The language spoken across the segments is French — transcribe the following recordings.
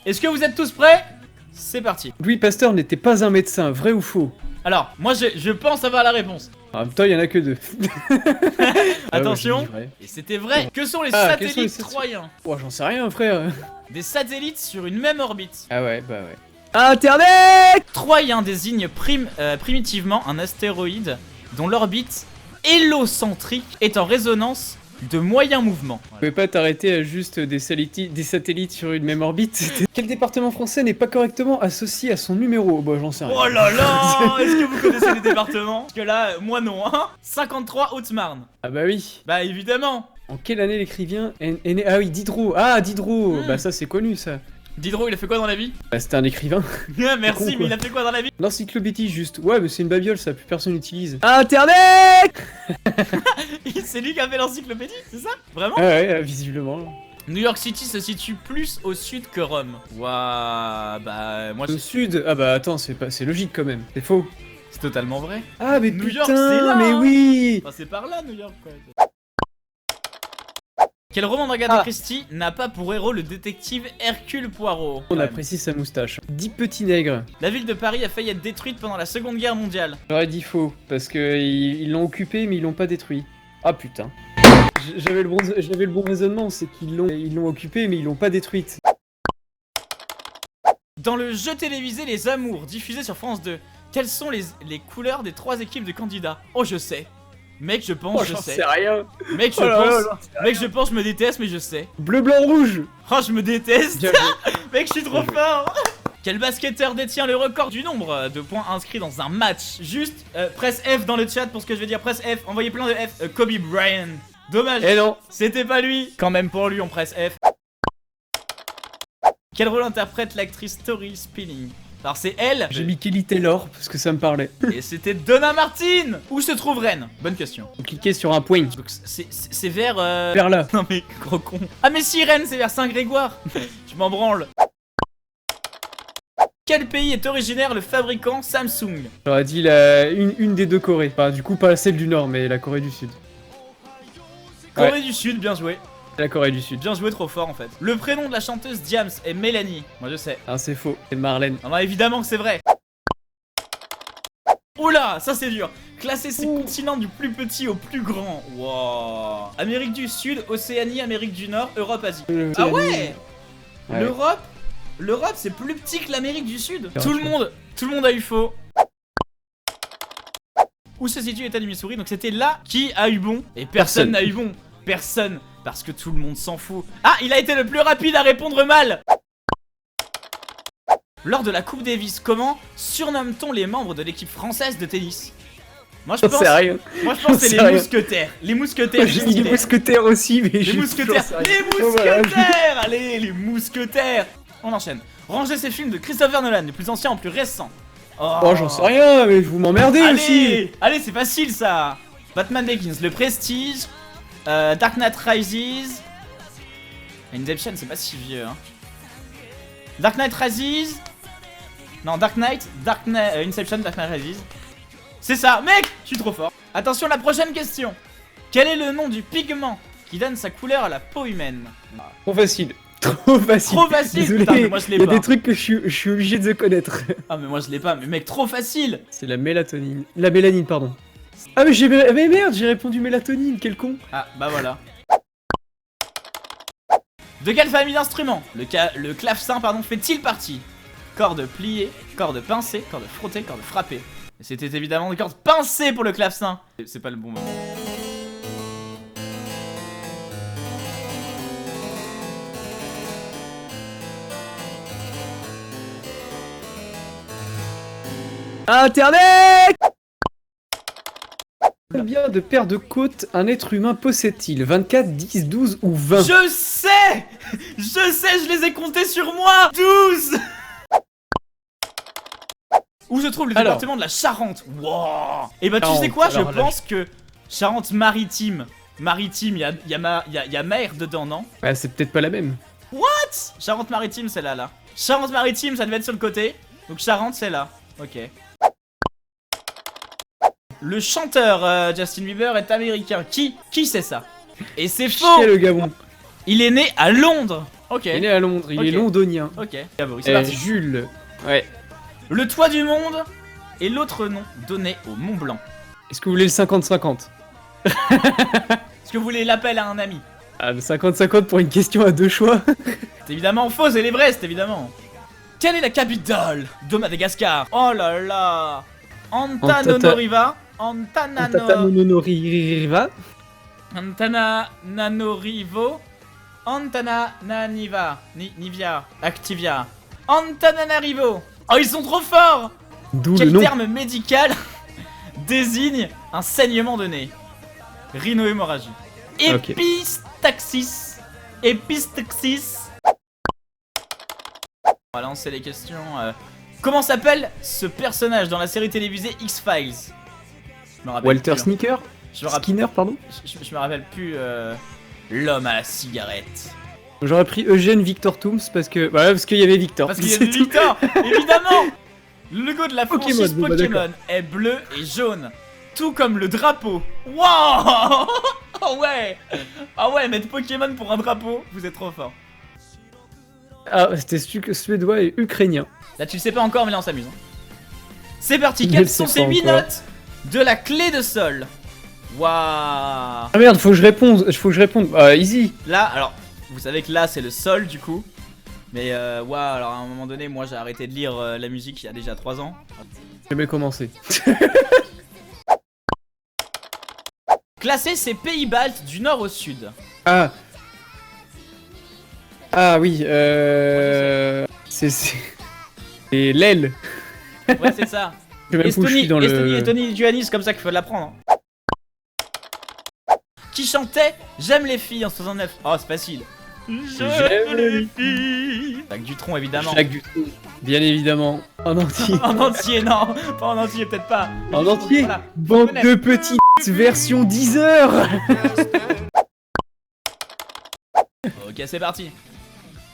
Est-ce que vous êtes tous prêts? C'est parti. Louis Pasteur n'était pas un médecin, vrai ou faux? Alors, moi je pense avoir la réponse. En même temps, il y en a que 2. Attention. Et c'était vrai. Que sont les quels sont les satellites troyens? Oh, j'en sais rien, frère. Des satellites sur une même orbite. Ah ouais, bah ouais. Internet! Troyen désigne primitivement un astéroïde dont l'orbite hélocentrique est en résonance de moyen mouvement. Tu pouvais pas t'arrêter à juste des satellites sur une même orbite? Quel département français n'est pas correctement associé à son numéro? Bah j'en sais rien. Oh là là. Est-ce que vous connaissez les départements? Parce que là, moi non, hein. 53 Haute-Marne. Ah bah oui. Bah évidemment. En quelle année l'écrivain est né? Ah oui, Diderot. Ah, Diderot. Hmm. Bah ça c'est connu ça. Diderot, il a fait quoi dans la vie? Bah c'était un écrivain. Merci, con, mais il a fait quoi dans la vie? L'encyclopédie juste. Ouais mais c'est une babiole ça, plus personne l'utilise. Internet! C'est lui qui a fait l'encyclopédie, c'est ça? Vraiment? Ah ouais, visiblement. New York City se situe plus au sud que Rome. Waouh, bah moi Au sud? Ah bah attends, c'est logique quand même. C'est faux. c'est totalement vrai. Ah mais New putain, York, c'est là, mais hein. oui. Enfin, c'est par là, New York, quoi. Quel roman d'Agatha Christie n'a pas pour héros le détective Hercule Poirot? On apprécie sa moustache. 10 petits nègres. La ville de Paris a failli être détruite pendant la Seconde Guerre mondiale. J'aurais dit faux, parce que ils l'ont occupé mais ils l'ont pas détruit. Ah putain. J'avais le bon raisonnement, c'est qu'ils l'ont occupé mais ils l'ont pas détruite. Dans le jeu télévisé Les Amours, diffusé sur France 2, quelles sont les couleurs des 3 équipes de candidats? Oh, je sais. Mec, je pense, je sais. rien. Mec, je pense, mec, je pense, je me déteste, mais je sais. Bleu, blanc, rouge. Oh, je me déteste. Bien Mec, je suis trop fort. Quel basketteur détient le record du nombre de points inscrits dans un match? Juste, presse F dans le chat pour ce que je vais dire. Presse F, envoyez plein de F. Kobe Bryant. Dommage. Eh non. C'était pas lui. Quand même pour lui, on presse F. Quel rôle interprète l'actrice Tori Spelling? Alors c'est elle. J'ai mis Kelly Taylor parce que ça me parlait. Et c'était Donna Martin. Où se trouve Rennes? Bonne question. Vous cliquez sur un point. Donc c'est vers Vers là. Non mais gros con. Ah mais si, Rennes c'est vers Saint-Grégoire. Je m'en branle. Quel pays est originaire le fabricant Samsung? J'aurais dit une des deux Corées. Enfin, du coup, pas celle du Nord, mais la Corée du Sud. Corée du Sud, bien joué. La Corée du Sud. Bien joué, trop fort en fait. Le prénom de la chanteuse Diams est Mélanie. Moi je sais. Ah, c'est faux. C'est Marlène. Non, non, évidemment que c'est vrai. Oula, ça c'est dur. Classer ces continents du plus petit au plus grand. Wow. Amérique du Sud, Océanie, Amérique du Nord, Europe, Asie. Ah ouais. L'Europe c'est plus petit que l'Amérique du Sud. Tout le monde a eu faux. Où se situe l'État du Missouri? Donc c'était là qui a eu bon. Et personne n'a eu bon. Personne. Parce que tout le monde s'en fout. Ah, il a été le plus rapide à répondre mal. Lors de la Coupe Davis, comment surnomme-t-on les membres de l'équipe française de tennis? Moi je pense que c'est les mousquetaires. Les mousquetaires. J'ai mis les mousquetaires aussi, mais les mousquetaires. Les mousquetaires. Allez, les mousquetaires. On enchaîne. Rangez ces films de Christopher Nolan, du plus ancien au plus récent. Oh, j'en sais rien, mais vous m'emmerdez aussi. Allez, c'est facile ça. Batman Begins, Le Prestige, Dark Knight Rises. Inception, c'est pas si vieux, hein. Dark Knight Rises. Non, Inception, Dark Knight Rises. C'est ça, mec, je suis trop fort. Attention, la prochaine question. Quel est le nom du pigment qui donne sa couleur à la peau humaine? Trop facile. Trop facile. Trop facile. Désolé, putain, mais moi je l'ai pas. Il y a des trucs que je suis obligé de connaître. Ah mais moi je l'ai pas, mais mec, trop facile. C'est la mélatonine. La mélanine, pardon. Ah mais merde, j'ai répondu mélatonine, quel con. Ah bah voilà. De quelle famille d'instruments le clavecin fait-il partie? Corde pliée, corde pincée, corde frottée, corde frappée. C'était évidemment des cordes pincées pour le clavecin. C'est pas le bon moment. Internet! Combien de paires de côtes un être humain possède-t-il? 24, 10, 12 ou 20? Je sais! Je les ai comptés sur moi! 12! Où se trouve le département de la Charente? Wow! Et bah tu sais quoi? Je pense que Charente-Maritime. Maritime, y a mer dedans, non? Ouais, c'est peut-être pas la même. What? Charente-Maritime, c'est là. Charente-Maritime, ça devait être sur le côté. Donc Charente, c'est là. Ok. Le chanteur Justin Bieber est américain. Qui sait ça? Et c'est faux. Le Gabon. Il est né à Londres. Ok. Il est né à Londres, il Ok. est londonien. Ok. Bravo, c'est parti. Jules. Ouais. Le toit du monde est l'autre nom donné au Mont Blanc. Est-ce que vous voulez le 50-50? Est-ce que vous voulez l'appel à un ami? Ah, le 50-50 pour une question à deux choix. C'est évidemment faux, c'est l'Everest, évidemment. Quelle est la capitale de Madagascar? Oh là là. Antananarivo. Antananarivo. Antananarivo. Antananarivo. Nivia. Activia. Antananarivo. Oh, ils sont trop forts. D'où le Quel nom. terme médical désigne un saignement de nez? Rhino-hémorragie. Ok. Épistaxis. Épistaxis. On va lancer les questions. Comment s'appelle ce personnage dans la série télévisée X-Files? Je me rappelle Walter plus, hein. Sneaker. Je me rappelle, Skinner, pardon. je me rappelle plus. L'homme à la cigarette. J'aurais pris Eugène Victor Tooms parce que. Bah, parce qu'il y avait Victor. Parce qu'il y a C'est du tout. Victor, évidemment. Le logo de la Pokémon, franchise bon, bah, Pokémon est bleu et jaune. Tout comme le drapeau. Waouh. Oh ouais. Ah ouais, mettre Pokémon pour un drapeau, vous êtes trop fort. Ah, c'était suédois et ukrainien. Là tu le sais pas encore mais là on s'amuse. Hein. C'est parti, Je quelles le sont sais ces pas 8 encore. notes de la clé de sol? Waouh. Ah merde, faut que je réponde. Easy. Là, alors, vous savez que là c'est le sol du coup. Mais waouh, alors à un moment donné, moi j'ai arrêté de lire la musique il y a déjà 3 ans. J'ai jamais commencé. Classer ces pays baltes du nord au sud. Ah. Ah oui, c'est c'est l'aile. Ouais, c'est ça. Je sais même pas où je suis Estonie, dans Estonie, le. Estonie, Lituanie, c'est comme ça qu'il faut l'apprendre. Qui chantait J'aime les filles en 69? Oh, c'est facile. J'aime les filles. Jacques Dutronc, évidemment. Jacques Dutronc, bien évidemment. En entier. En entier, non. Pas en entier, peut-être pas. En entier. Voilà. Bande de petites version 10 heures. Ok, c'est parti.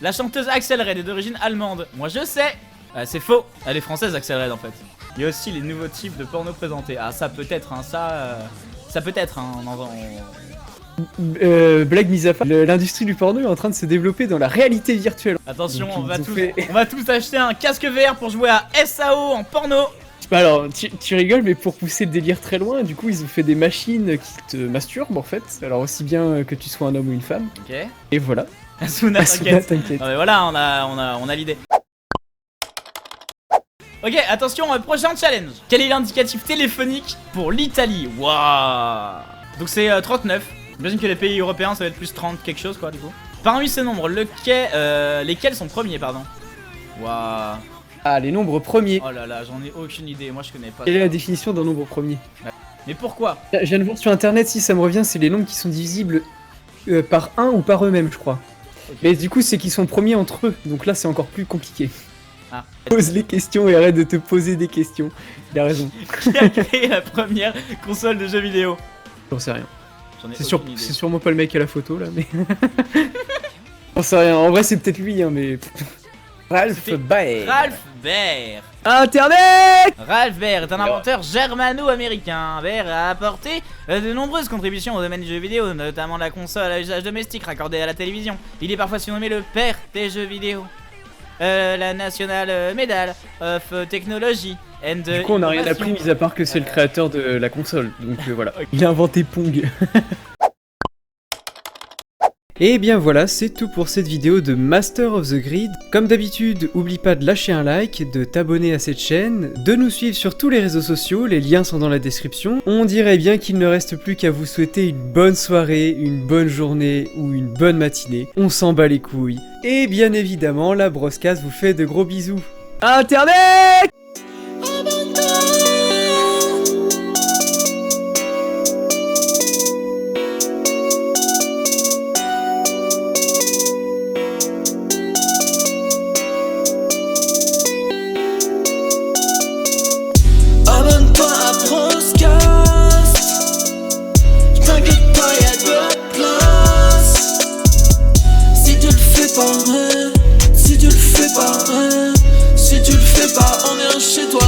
La chanteuse Axel Red est d'origine allemande. Moi, je sais. C'est faux. Elle est française, Axel Red, en fait. Il y a aussi les nouveaux types de porno présentés. Ah, ça peut être, hein, ça peut être, hein, Blague mise à part, l'industrie du porno est en train de se développer dans la réalité virtuelle. Attention, Donc, on va, ils ont tous, fait- on va tous acheter un casque VR pour jouer à SAO en porno. Bah alors, tu rigoles, mais pour pousser le délire très loin, du coup, ils ont fait des machines qui te masturbent en fait. Alors, aussi bien que tu sois un homme ou une femme. Ok. Et voilà. Asuna, Asuna, t'inquiète. t'inquiète. Non mais voilà, on a l'idée. Ok, attention, prochain challenge. Quel est l'indicatif téléphonique pour l'Italie? Waouh. Donc c'est 39. J'imagine que les pays européens ça va être plus 30 quelque chose quoi du coup. Parmi ces nombres, lesquels sont premiers pardon? Waouh. Ah, les nombres premiers. Oh là là, j'en ai aucune idée, moi je connais pas. Quelle est la définition d'un nombre premier? Mais pourquoi? Je viens de voir sur internet, si ça me revient, c'est les nombres qui sont divisibles par 1 ou par eux-mêmes, je crois. Ok. Et du coup, c'est qu'ils sont premiers entre eux. Donc là, c'est encore plus compliqué. Ah. Pose les questions et arrête de te poser des questions. Il a raison. Qui a créé la première console de jeux vidéo? J'en sais rien. J'en ai C'est aucune idée. sûrement pas le mec à la photo là, mais. J'en sais rien. En vrai, c'est peut-être lui, hein, mais. Ralph C'était Baer. Ralph Baer. Internet. Ralph Baer est un inventeur germano-américain. Baer a apporté de nombreuses contributions au domaine des jeux vidéo, notamment la console à usage domestique raccordée à la télévision. Il est parfois surnommé le père des jeux vidéo. La National Medal of Technology and Du coup, on n'a rien appris, mis à part que c'est le créateur de la console. Donc voilà. Il a inventé Pong. Et bien voilà, c'est tout pour cette vidéo de Master of the Grid. Comme d'habitude, oublie pas de lâcher un like, de t'abonner à cette chaîne, de nous suivre sur tous les réseaux sociaux, les liens sont dans la description. On dirait bien qu'il ne reste plus qu'à vous souhaiter une bonne soirée, une bonne journée ou une bonne matinée. On s'en bat les couilles. Et bien évidemment, la Broscast vous fait de gros bisous. Internet! Abonne-toi à Broscast. T'inquiète pas, y'a de la place. Si tu le fais pas, si tu le fais pas, si tu le fais pas, on vient chez toi.